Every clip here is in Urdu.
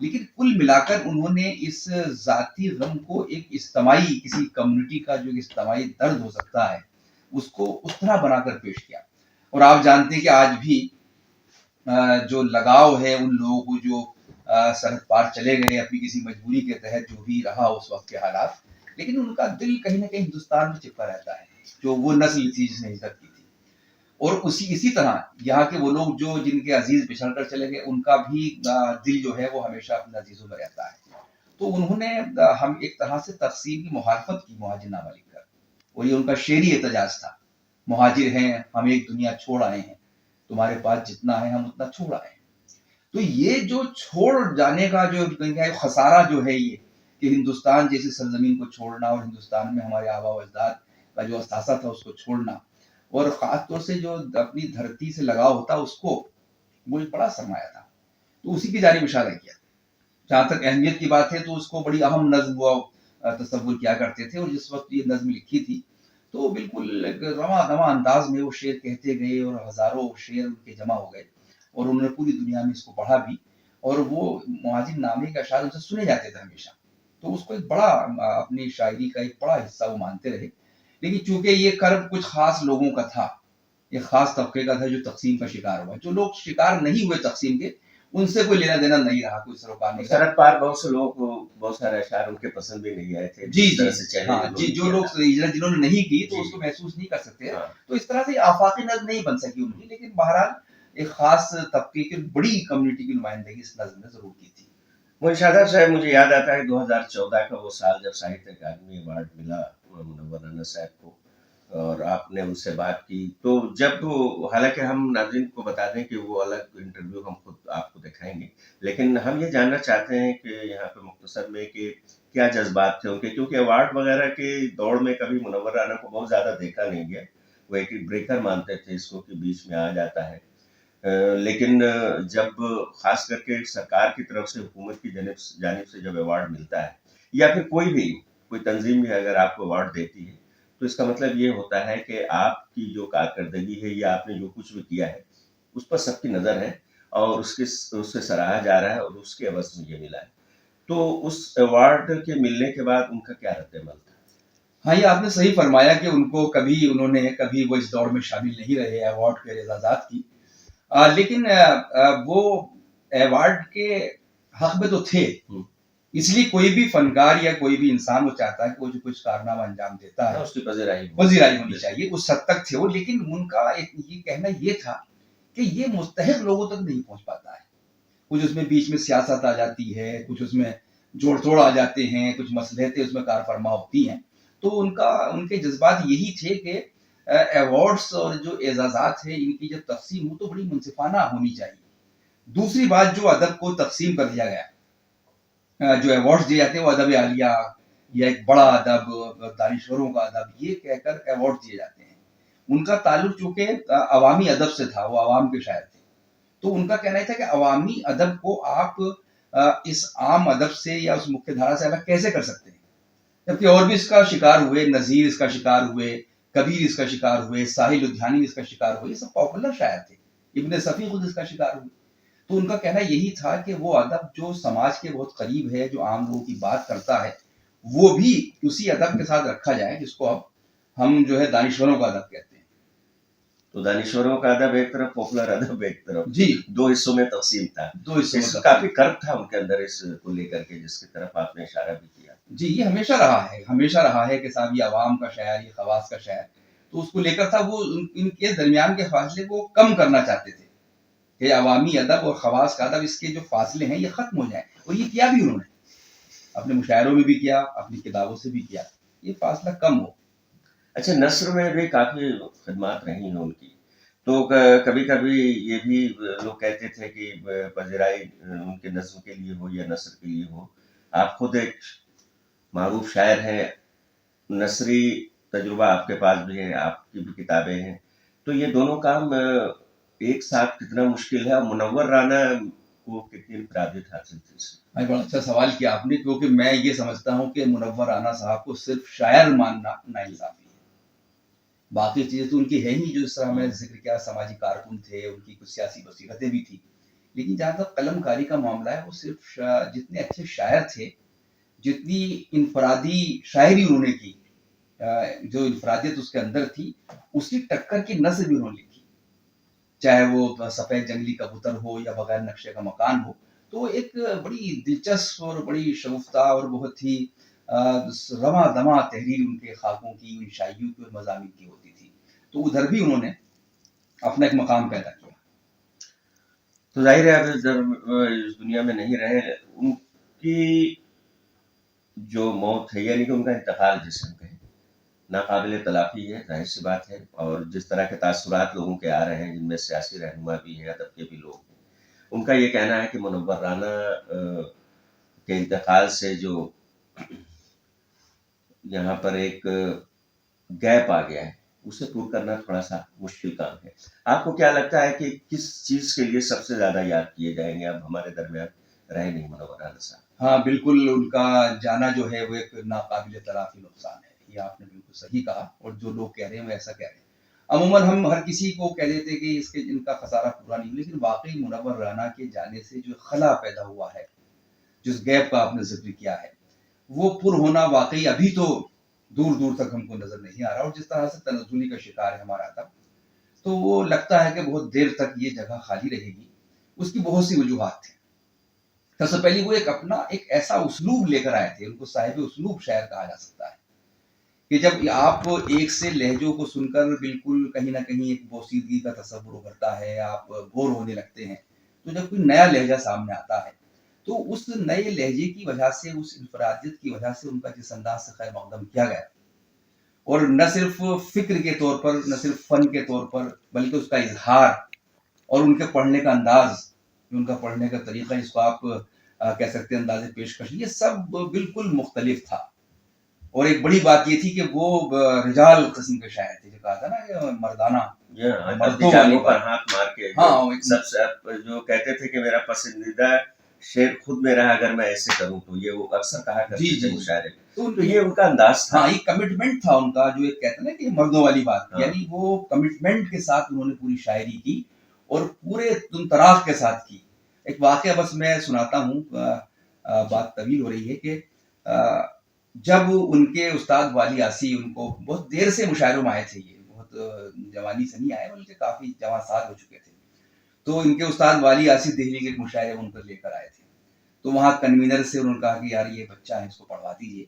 لیکن کل ملا کر انہوں نے اس ذاتی غم کو ایک اجتماعی کسی کمیونٹی کا جو اجتماعی درد ہو سکتا ہے اس کو اس طرح بنا کر پیش کیا. اور آپ جانتے ہیں کہ آج بھی جو لگاؤ ہے ان لوگوں کو جو سرحد پار چلے گئے اپنی کسی مجبوری کے تحت جو بھی رہا اس وقت کے حالات, لیکن ان کا دل کہیں نہ کہیں ہندوستان میں چپکا رہتا ہے جو وہ نسل تھی جس نے ہجرت کی تھی. اور اسی طرح یہاں کے وہ لوگ جو جن کے عزیز بچھڑ کر چلے گئے ان کا بھی دل جو ہے وہ ہمیشہ اپنے عزیزوں میں رہتا ہے. تو انہوں نے ہم ایک طرح سے تقسیم کی مخالفت کی مہاجر نامہ لکھ کر, اور یہ ان کا شعری احتجاج تھا. مہاجر ہیں ہم ایک دنیا چھوڑ آئے ہیں, تمہارے پاس جتنا ہے ہم اتنا چھوڑ آئے ہیں. تو یہ جو چھوڑ جانے کا جو خسارہ جو ہے یہ کہ ہندوستان جیسی سرزمین کو چھوڑنا اور ہندوستان میں ہمارے آبا و اجداد کا جو اثاثہ تھا اس کو چھوڑنا, اور خاص طور سے جو اپنی دھرتی سے لگاؤ ہوتا اس کو, وہ ایک بڑا سرمایہ تھا. تو اسی کی جانب اشارہ کیا. جہاں تک اہمیت کی بات ہے تو اس کو بڑی اہم نظم و تصور کیا کرتے تھے, اور جس وقت یہ نظم لکھی تھی تو بالکل رواں دواں انداز میں وہ شعر کہتے گئے اور ہزاروں شعر ان کے جمع ہو گئے, اور انہوں نے پوری دنیا میں اس کو پڑھا بھی, اور وہ مہاجر نامے کے اشعار ان سے سنے جاتے تھے ہمیشہ. تو اس کو ایک بڑا اپنی شاعری کا ایک بڑا حصہ وہ مانتے رہے. لیکن چونکہ یہ کرب کچھ خاص لوگوں کا تھا, ایک خاص طبقے کا تھا جو تقسیم کا شکار ہوا. جو لوگ شکار نہیں ہوئے تقسیم کے ان سے کوئی لینا دینا نہیں رہا, کوئی سروکار نہیں. سرحد پار بہت سے لوگوں کو بہت سارے اشعار ان کے پسند بھی نہیں آئے تھے. جی جو لوگ ہجرت جنہوں نے نہیں کی تو اس کو محسوس نہیں کر سکتے. تو اس طرح سے آفاقی نظم نہیں بن سکی ان کی, لیکن بہرحال ایک خاص طبقے کی بڑی کمیونٹی کی نمائندگی اس نظم نے ضرور کی تھی. محی شاداب صاحب, مجھے یاد آتا ہے 2014 کا وہ سال جب ساہتیہ اکیڈمی ایوارڈ ملا منور رانا صاحب کو, اور آپ نے ان سے بات کی. تو جب حالانکہ ہم ناظرین کو بتا دیں کہ وہ الگ انٹرویو ہم خود آپ کو دکھائیں گے, لیکن ہم یہ جاننا چاہتے ہیں کہ یہاں پہ مختصر میں کہ کیا جذبات تھے ان کے, کیونکہ ایوارڈ وغیرہ کے دوڑ میں کبھی منور رانا کو بہت زیادہ دیکھا نہیں گیا. وہ ایک بریکر مانتے تھے اس کو کہ بیچ میں آ جاتا ہے, لیکن جب خاص کر کے سرکار کی طرف سے حکومت کی جانب سے جب ایوارڈ ملتا ہے, یا پھر کوئی تنظیم بھی اگر آپ کو ایوارڈ دیتی ہے, تو اس کا مطلب یہ ہوتا ہے کہ آپ کی جو کارکردگی ہے یا آپ نے جو کچھ بھی کیا ہے اس پر سب کی نظر ہے, اور اس سے سراہا جا رہا ہے, اور اس کے عوض میں یہ ملا ہے. تو اس ایوارڈ کے ملنے کے بعد ان کا کیا رد عمل تھا؟ ہاں, یہ آپ نے صحیح فرمایا کہ ان کو کبھی وہ اس دوڑ میں شامل نہیں رہے ایوارڈ کے اعزازات کی, لیکن وہ ایوارڈ کے حق میں تو تھے. اس لیے کوئی بھی فنکار یا کوئی بھی انسان وہ چاہتا ہے کہ وہ جو کچھ کارنامہ انجام دیتا ہے اس کی پذیرائی ہونی چاہیے. اس حد تک تھے وہ, لیکن ان کا یہ کہنا یہ تھا کہ یہ مستحق لوگوں تک نہیں پہنچ پاتا ہے. کچھ اس میں بیچ میں سیاست آ جاتی ہے, کچھ اس میں جوڑ توڑ آ جاتے ہیں, کچھ مصلحتیں اس میں کار فرما ہوتی ہیں. تو ان کے جذبات یہی تھے کہ ایوارڈز اور جو اعزازات ہیں ان کی جب تقسیم ہو تو بڑی منصفانہ ہونی چاہیے. دوسری بات, جو ادب کو تقسیم کر دیا گیا, جو ایوارڈز دیے جاتے ہیں وہ ادب عالیہ یا ایک بڑا ادب, دانشوروں کا ادب, یہ کہہ کر ایوارڈ دیے جاتے ہیں. ان کا تعلق چونکہ عوامی ادب سے تھا, وہ عوام کے شاعر تھے, تو ان کا کہنا تھا کہ عوامی ادب کو آپ اس عام ادب سے یا اس مکھیہ دھارا سے الگ کیسے کر سکتے ہیں, جبکہ اور بھی اس کا شکار ہوئے, نذیر اس کا شکار ہوئے, کبیر اس کا شکار ہوئے, ساحل لدھیانی اس کا شکار ہوئے. یہ سب پاپولر شاعر تھے, ابن صفی خود اس کا شکار ہوئے. تو ان کا کہنا یہی تھا کہ وہ ادب جو سماج کے بہت قریب ہے, جو عام لوگوں کی بات کرتا ہے, وہ بھی اسی ادب کے ساتھ رکھا جائے جس کو اب ہم جو ہے دانشوروں کا ادب کہتے ہیں. تو دانشوروں کا ادب ایک طرف, پاپولر ادب ایک طرف, جی دو حصوں میں تقسیم تھا. کافی کرب تھا ان کے اندر اس کو لے کر کے, جس کی طرف آپ نے اشارہ بھی کیا. جی, یہ ہمیشہ رہا ہے کہ صاحب یہ عوام کا شاعر, یہ خواص کا شاعر, تو اس کو لے کر تھا. وہ ان کے درمیان کے فاصلے کو کم کرنا چاہتے تھے کہ عوامی ادب اور خواص کا ادب, اس کے جو فاصلے ہیں یہ ختم ہو جائیں, اور یہ کیا بھی انہوں نے اپنے مشاعروں میں بھی کیا, اپنی کتابوں سے بھی کیا, یہ فاصلہ کم ہو. اچھا, نثر میں بھی کافی خدمات رہی ہیں ان کی. تو کبھی کبھی یہ بھی لوگ کہتے تھے کہ پذیرائی ان کے نظم کے لیے ہو یا نثر کے لیے ہو. آپ خود ایک معروف شاعر ہیں, نثری تجربہ آپ کے پاس بھی ہے, آپ کی بھی کتابیں ہیں, تو یہ دونوں کام ایک ساتھ کتنا مشکل ہے, اور منور رانا کو کتنی انفرادیت حاصل تھی اس میں؟ بڑا اچھا سوال کیا آپ نے, کیونکہ میں یہ سمجھتا ہوں کہ منور رانا صاحب کو صرف شاعر ماننا ناانصافی ہے. باقی چیزیں تو ان کی ہے ہی, جو اس طرح میں ذکر کیا, سماجی کارکن تھے, ان کی کچھ سیاسی بصیرتیں بھی تھی, لیکن جہاں تک قلم کاری کا معاملہ ہے وہ صرف جتنے اچھے شاعر تھے، جتنی انفرادی شاعری انہوں نے کی، جو انفرادیت اس کے اندر تھی، اسی ٹکر کی نثر بھی انہوں نے لکھی، چاہے وہ سفید جنگلی کبوتر ہو یا بغیر نقشے کا مکان ہو. تو ایک بڑی دلچسپ اور بڑی شگفتہ اور بہت ہی رواں دواں تحریر ان کے خاکوں کی، ان شاعریوں کی اور مضامین کی ہوتی تھی. تو ادھر بھی انہوں نے اپنا ایک مقام پیدا کیا. تو ظاہر ہے اب جب اس دنیا میں نہیں رہے، ان کی جو موت ہے یعنی کہ ان کا انتقال جسے ہم کہیں ناقابل تلافی ہے، ظاہر سی بات ہے. اور جس طرح کے تاثرات لوگوں کے آ رہے ہیں، جن میں سیاسی رہنما بھی ہیں، ادب کے بھی لوگ ہیں، ان کا یہ کہنا ہے کہ منور رانا کے انتقال سے جو یہاں پر ایک گیپ آ گیا ہے، اسے پور کرنا تھوڑا سا مشکل کام ہے. آپ کو کیا لگتا ہے کہ کس چیز کے لیے سب سے زیادہ یاد کیے جائیں گے؟ اب ہمارے درمیان رہے نہیں منور رانا صاحب. ہاں بالکل، ان کا جانا جو ہے وہ ایک ناقابل تلافی نقصان ہے، یہ آپ نے بالکل صحیح کہا. اور جو لوگ کہہ رہے ہیں وہ ایسا کہہ رہے ہیں. عموماً ہم ہر کسی کو کہہ دیتے کہ اس کے ان کا خسارہ پورا نہیں، لیکن واقعی منور رانا کے جانے سے جو خلا پیدا ہوا ہے، جس گیپ کا آپ نے ذکر کیا ہے، وہ پر ہونا واقعی ابھی تو دور دور تک ہم کو نظر نہیں آ رہا. اور جس طرح سے تنزلی کا شکار ہے ہمارا ادب، تو وہ لگتا ہے کہ بہت دیر تک یہ جگہ خالی رہے گی. اس کی بہت سی وجوہات تھیں. سب سے پہلی وہ ایک اپنا ایک ایسا اسلوب لے کر آئے تھے، ان کو صاحب اسلوب شاعر کہا جا سکتا ہے، کہ جب آپ ایک سے لہجوں کو سن کر بالکل کہیں نہ کہیں ایک بوسیدگی کا تصور ابھرتا ہے، آپ بور ہونے لگتے ہیں. تو جب کوئی نیا لہجہ سامنے آتا ہے تو اس نئے لہجے کی وجہ سے، اس انفرادیت کی وجہ سے ان کا جس انداز سے خیر مقدم کیا گیا، اور نہ صرف فکر کے طور پر، نہ صرف فن کے طور پر، بلکہ اس کا اظہار اور ان کے پڑھنے کا انداز، ان کا پڑھنے کا طریقہ، جس کو آپ کہہ سکتے ہیں انداز پیشکش، یہ سب بالکل مختلف تھا. اور ایک بڑی بات یہ تھی کہ وہ رجال قسم کے شاعر تھے، جو کہا تھا نا کہ مردانہ، مردوں والوں پر ہاتھ مار کے ہاں سب سے جو کہتے تھے کہ میرا پسندیدہ شعر خود میرا اگر میں ایسے کروں تو، یہ وہ اکثر کہا کرتے تھے مشاعرے. تو یہ ان کا انداز تھا. ہاں یہ کمٹمنٹ تھا ان کا، جو ایک کہتے ہیں نا کہ مردوں والی بات، یعنی وہ کمٹمنٹ کے ساتھ انہوں نے پوری شاعری کی اور پورے تنطراق کے ساتھ کی. ایک واقعہ بس میں سناتا ہوں، بات طویل ہو رہی ہے، کہ جب ان کے استاد والی آسی ان کو بہت دیر سے مشاعروں میں آئے تھے، یہ بہت جوانی سے نہیں آئے بلکہ کافی جوان سال ہو چکے تھے. تو ان کے استاد والی آسی دہلی کے مشاعرے ان پر لے کر آئے تھے. تو وہاں کنوینر سے انہوں نے کہا کہ یار یہ بچہ ہے، اس کو پڑھوا دیجیے.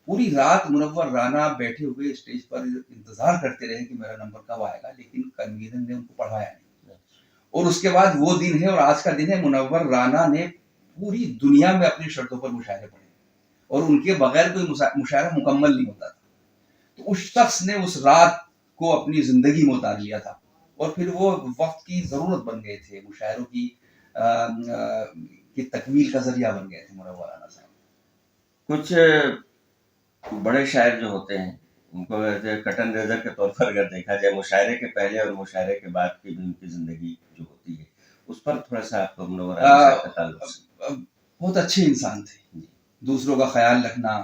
پوری رات منور رانا بیٹھے ہوئے اسٹیج پر انتظار کرتے رہے کہ میرا نمبر کب آئے گا، لیکن کنوینر نے ان کو پڑھوایا نہیں. اور اس کے بعد وہ دن ہے اور آج کا دن ہے، منور رانا نے پوری دنیا میں اپنی شرطوں پر مشاعرے پڑھے اور ان کے بغیر کوئی مشاعرہ مکمل نہیں ہوتا تھا. تو اس شخص نے اس رات کو اپنی زندگی میں اتار لیا تھا، اور پھر وہ وقت کی ضرورت بن گئے تھے، مشاعروں کی تکمیل کا ذریعہ بن گئے تھے منور رانا صاحب. کچھ بڑے شاعر جو ہوتے ہیں ان کو کٹن ریزر کے طور پر اگر دیکھا جائے، مشاعرے کے پہلے اور مشاعرے کے بعد کی ان کی زندگی جو ہوتی ہے، اس پر تھوڑا سا آپ کو منور رانا صاحب کا تعلق سے. بہت اچھے انسان تھے، دوسروں کا خیال رکھنا،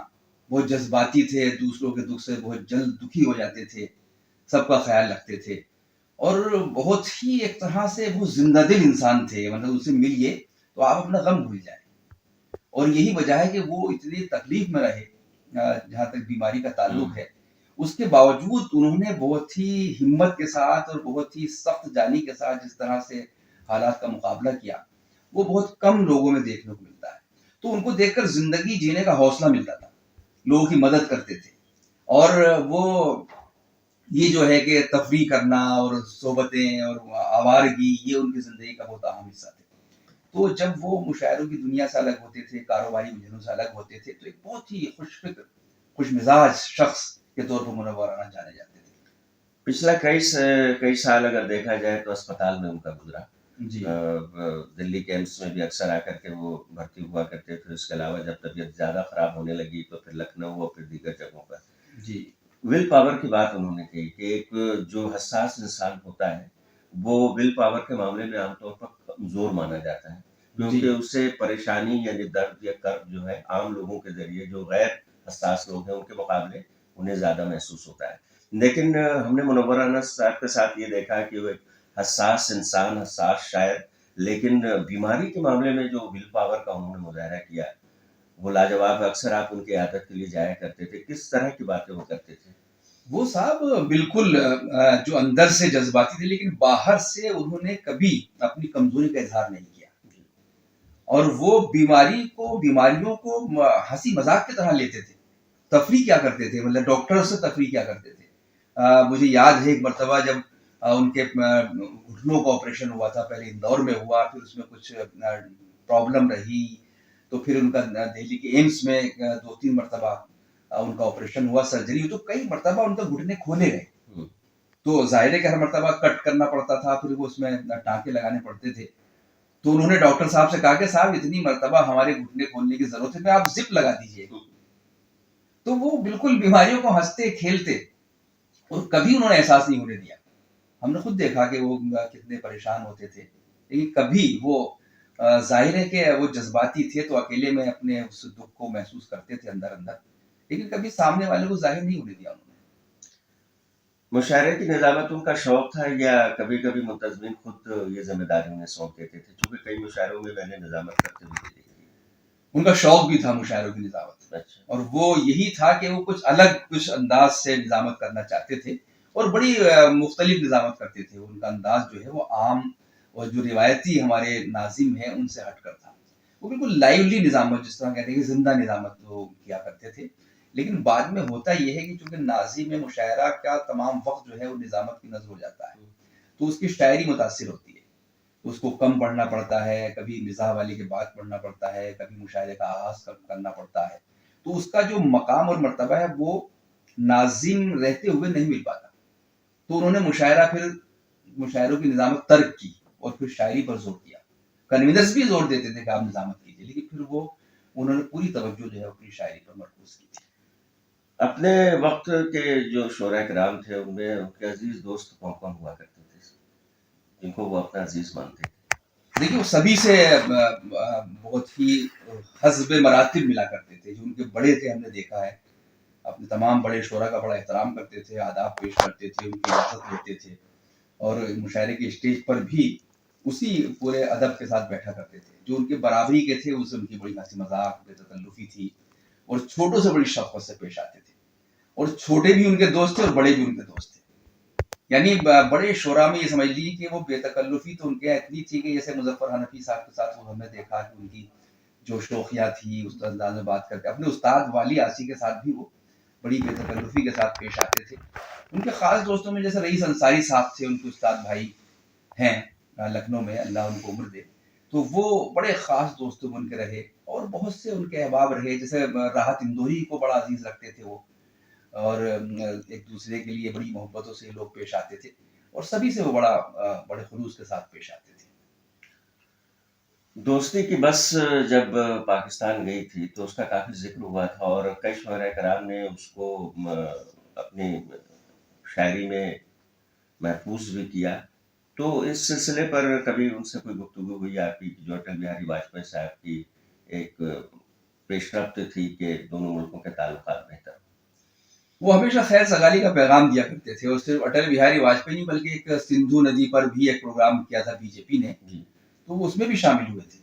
بہت جذباتی تھے، دوسروں کے دکھ سے بہت جلد دکھی ہو جاتے تھے، سب کا خیال رکھتے تھے، اور بہت ہی ایک طرح سے وہ زندہ دل انسان تھے. مطلب ان سے ملیے تو آپ اپنا غم بھول جائیں. اور یہی وجہ ہے کہ وہ اتنی تکلیف میں رہے، جہاں تک بیماری کا تعلق ہے، اس کے باوجود انہوں نے بہت ہی ہمت کے ساتھ اور بہت ہی سخت جانی کے ساتھ جس طرح سے حالات کا مقابلہ کیا، وہ بہت کم لوگوں میں دیکھنے کو ملتا ہے. تو ان کو دیکھ کر زندگی جینے کا حوصلہ ملتا تھا، لوگوں کی مدد کرتے تھے. اور وہ یہ جو ہے کہ تفریح کرنا اور صحبتیں اور آوارگی، یہ ان کی زندگی کا بہت اہم حصہ تھے. تو جب وہ مشاعروں کی دنیا سے الگ ہوتے تھے، کاروباری الجھنوں سے الگ ہوتے تھے، تو ایک بہت ہی خوش فکر، خوش مزاج شخص کے طور پر منور رانا جانے جاتے تھے. پچھلا کئی سال اگر دیکھا جائے تو اسپتال میں ان کا گزرا. جی دلی کے ایمس میں بھی اکثر آ کر کے وہ بھرتی ہوا کرتے تھے. اس کے علاوہ جب طبیعت زیادہ خراب ہونے لگی تو پھر لکھنؤ اور پھر دیگر جگہوں پر. جی ول پاور کی بات انہوں نے کہی کہ ایک جو حساس انسان ہوتا ہے وہ ول پاور کے معاملے میں عام طور پر کمزور مانا جاتا ہے، کیونکہ اسے پریشانی یعنی درد یا کرب جو ہے عام لوگوں کے ذریعے، جو غیر حساس لوگ ہیں ان کے مقابلے انہیں زیادہ محسوس ہوتا ہے. لیکن ہم نے منور رانا صاحب کے ساتھ یہ دیکھا کہ وہ ایک حساس انسان، حساس شاعر لیکن بیماری کے معاملے میں جو ول پاور کا انہوں نے مظاہرہ کیا وہ لاجواب. اکثر آپ ان کی عادت کے لیے جایا کرتے تھے, کس طرح کی باتیں وہ کرتے تھے؟ وہ صاحب بالکل جو اندر سے جذباتی تھے لیکن باہر سے انہوں نے کبھی اپنی کمزوری کا اظہار نہیں کیا. اور وہ بیماریوں کو ہنسی مذاق کی طرح لیتے تھے. تفریح کیا کرتے تھے, مطلب ڈاکٹر سے تفریح کیا کرتے تھے. مجھے یاد ہے ایک مرتبہ جب ان کے گھٹنوں کا آپریشن ہوا تھا, پہلے اندور میں ہوا, پھر اس میں کچھ پرابلم رہی, تو پھر ان کا دہلی کے ایمس میں 2-3 مرتبہ ان کا آپریشن ہوا, سرجری ہوئی, تو کئی مرتبہ ان کا گھٹنے کھولے گئے. تو ظاہر ہے کہ ہر مرتبہ کٹ کرنا پڑتا تھا, پھر وہ اس میں ٹانکے لگانے پڑتے تھے. تو انہوں نے ڈاکٹر صاحب سے کہا کہ صاحب اتنی مرتبہ ہمارے گھٹنے کھولنے کی ضرورت ہے, آپ زپ لگا دیجیے. تو وہ بالکل بیماریوں کو ہنستے کھیلتے اور کبھی انہوں نے احساس نہیں ہونے دیا. ہم نے خود دیکھا کہ وہ کتنے پریشان ہوتے تھے, لیکن کبھی وہ ظاہر ہے کہ وہ جذباتی تھے تو اکیلے میں اپنے اس دکھ کو محسوس کرتے تھے اندر اندر, لیکن کبھی سامنے والے کو ظاہر نہیں ہونے دیا انہوں نے. مشاعرے کی نظامت ان کا شوق تھا یا کبھی کبھی منتظمین خود یہ ذمہ داری انہیں سونپ دیتے تھے؟ چونکہ کئی مشاعروں میں نے نظامت کرتے ہوئے دیکھی تھی. ان کا شوق بھی تھا مشاعروں کی نظامت, اچھا. اور وہ یہی تھا کہ وہ کچھ انداز سے نظامت کرنا چاہتے تھے اور بڑی مختلف نظامت کرتے تھے. ان کا انداز جو ہے وہ عام اور جو روایتی ہمارے ناظم ہیں ان سے ہٹ کر تھا. وہ بالکل لائیولی نظامت, جس طرح کہتے ہیں کہ زندہ نظامت وہ کیا کرتے تھے. لیکن بعد میں ہوتا یہ ہے کہ چونکہ ناظم مشاعرہ کا تمام وقت جو ہے وہ نظامت کی نظر ہو جاتا ہے, تو اس کی شاعری متاثر ہوتی ہے, اس کو کم پڑھنا پڑتا ہے, کبھی مزاح والی کے بعد پڑھنا پڑتا ہے, کبھی مشاعرے کا آغاز کرنا پڑتا ہے. تو اس کا جو مقام اور مرتبہ ہے وہ ناظم رہتے ہوئے نہیں مل پاتا. تو انہوں نے مشاعروں کی نظامت ترک کی اور پھر شاعری پر زور دیا. کنوینرز بھی زور دیتے تھے کہ آپ نظامت کیجیے, لیکن پھر انہوں نے پوری توجہ جو ہے اپنی شاعری پر مرکوز کی تھی. اپنے وقت کے جو شعراء کرام تھے ان میں ان کے عزیز دوست کون کون ہوا کرتے تھے جن کو وہ اپنا عزیز مانتے تھے؟ دیکھیے وہ سبھی سے بہت ہی حسب مراتب ملا کرتے تھے. جو ان کے بڑے تھے ہم نے دیکھا ہے, اپنے تمام بڑے شعراء کا بڑا احترام کرتے تھے, آداب پیش کرتے تھے, ان کی اجازت لیتے تھے, اور مشاعرے کے اسٹیج پر بھی اسی پورے ادب کے ساتھ بیٹھا کرتے تھے. جو ان کے برابری کے تھے اس سے ان کی بڑی ہنسی مذاق بے تکلفی تھی, اور چھوٹوں سے بڑی شفقت سے پیش آتے تھے, اور چھوٹے بھی ان کے دوست تھے اور بڑے بھی ان کے دوست تھے. یعنی بڑے شعراء میں یہ سمجھ لیجیے کہ وہ بے تکلفی تو ان کے اتنی تھی کہ جیسے مظفر حنفی صاحب کے ساتھ ہم نے دیکھا کہ ان کی جو شوخیاں تھی اس انداز میں بات کرتے, اپنے استاد والی آسی کے ساتھ بھی وہ بڑی بے تکلفی کے ساتھ پیش آتے تھے. ان کے خاص دوستوں میں جیسے رئیس انصاری صاحب تھے, ان کے استاد بھائی ہیں لکھنؤ میں, اللہ ان کو عمر دے, تو وہ بڑے خاص دوستوں بن کے رہے. اور بہت سے ان کے احباب رہے, جیسے راحت اندوہی کو بڑا عزیز رکھتے تھے وہ, اور ایک دوسرے کے لیے بڑی محبتوں سے لوگ پیش آتے تھے, اور سبھی سے وہ بڑے خلوص کے ساتھ پیش آتے تھے. دوستی کی بس جب پاکستان گئی تھی تو اس کا کافی ذکر ہوا تھا اور کئی شعراء کرام نے اس کو اپنی شاعری میں محفوظ بھی کیا. تو اس سلسلے پر کبھی ان سے کوئی گفتگو ہوئی آپ کی جو اٹل بہاری واجپئی صاحب کی ایک پیش رفت تھی کہ دونوں ملکوں کے تعلقات بہتر؟ وہ ہمیشہ خیر سگالی کا پیغام دیا کرتے تھے, اور صرف اٹل بہاری واجپئی نہیں بلکہ ایک سندھو ندی پر بھی ایک پروگرام کیا تھا بی جے پی نے, تو وہ اس میں بھی شامل ہوئے تھے.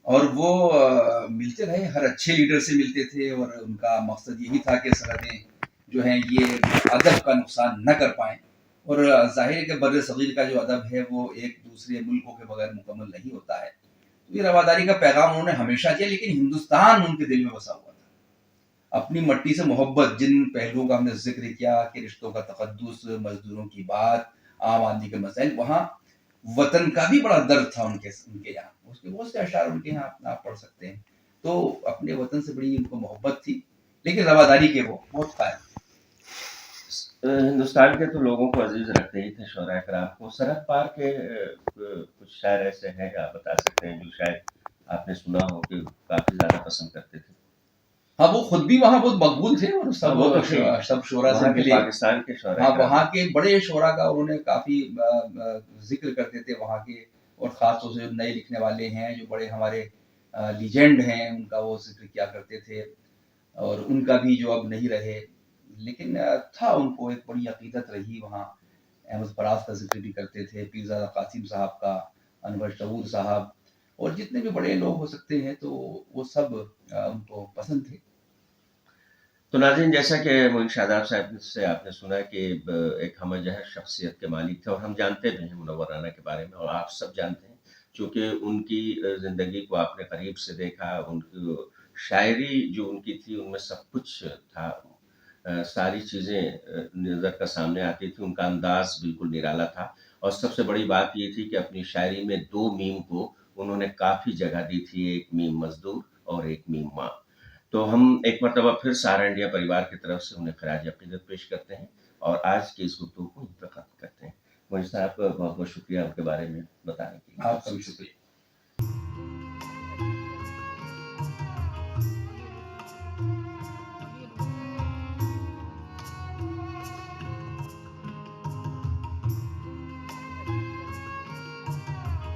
اور وہ ملتے رہے, ہر اچھے لیڈر سے ملتے تھے, اور ان کا مقصد یہی تھا کہ سرحدیں جو ہیں یہ ادب کا نقصان نہ کر پائیں. اور ظاہر ہے کہ بر صغیر کا جو ادب ہے وہ ایک دوسرے ملکوں کے بغیر مکمل نہیں ہوتا ہے. تو یہ رواداری کا پیغام انہوں نے ہمیشہ دیا, لیکن ہندوستان ان کے دل میں بسا ہوا تھا. اپنی مٹی سے محبت, جن پہلوؤں کا ہم نے ذکر کیا کہ رشتوں کا تقدس, مزدوروں کی بات, عام آدمی کے مسائل, وہاں وطن کا بھی بڑا درد تھا ان کے یہاں. اس کے بہت سے اشعار ان کے یہاں آپ پڑھ سکتے ہیں. تو اپنے وطن سے بڑی ان کو محبت تھی, لیکن رواداری کے وہ بہت قائم. ہندوستان کے تو لوگوں کو عزیز رکھتے ہی تھے شعراء کرام کو. سرحد پار کے کچھ شاعر ایسے ہیں آپ بتا سکتے ہیں جو شاید آپ نے سنا ہو کہ کافی زیادہ پسند کرتے تھے؟ ہاں وہ خود بھی وہاں بہت مقبول تھے, اور سب شعراء سے ملے. پاکستان کے شعراء ہاں وہاں کے بڑے شعراء کا انہوں نے کافی ذکر کرتے تھے وہاں کے, اور خاص طور سے جو نئے لکھنے والے ہیں, جو بڑے ہمارے لیجنڈ ہیں, ان کا وہ ذکر کیا کرتے تھے. اور ان کا بھی جو اب نہیں رہے, لیکن تھا ان کو ایک بڑی عقیدت رہی وہاں. احمد فراز کا ذکر بھی کرتے تھے, پیرزادہ قاسم صاحب کا, انور شعور صاحب اور جتنے بھی بڑے لوگ ہو سکتے ہیں تو وہ سب ان کو پسند تھے. تو ناظرین، جیسا کہ معین شاداب صاحب سے آپ نے سنا کہ ایک ہمہ جہر شخصیت کے مالک تھے، اور ہم جانتے بھی ہیں منور رانا کے بارے میں، اور آپ سب جانتے ہیں چونکہ ان کی زندگی کو آپ نے قریب سے دیکھا. ان کی شاعری جو ان کی تھی ان میں سب کچھ تھا، ساری چیزیں نظر کا سامنے آتی تھی. ان کا انداز بالکل نرالا تھا، اور سب سے بڑی بات یہ تھی کہ اپنی شاعری میں دو میم کو انہوں نے کافی جگہ دی تھی، ایک میم مزدور اور ایک میم ماں. تو ہم ایک مرتبہ پھر سہارا انڈیا پریوار کی طرف سے انہیں خراج عقیدت پیش کرتے ہیں اور آج کی اس گفتگو کو یہیں پر ختم کرتے ہیں. مجھے صاحب کا بہت بہت شکریہ ان کے بارے میں بتانے کے لیے. آپ کا بھی شکریہ.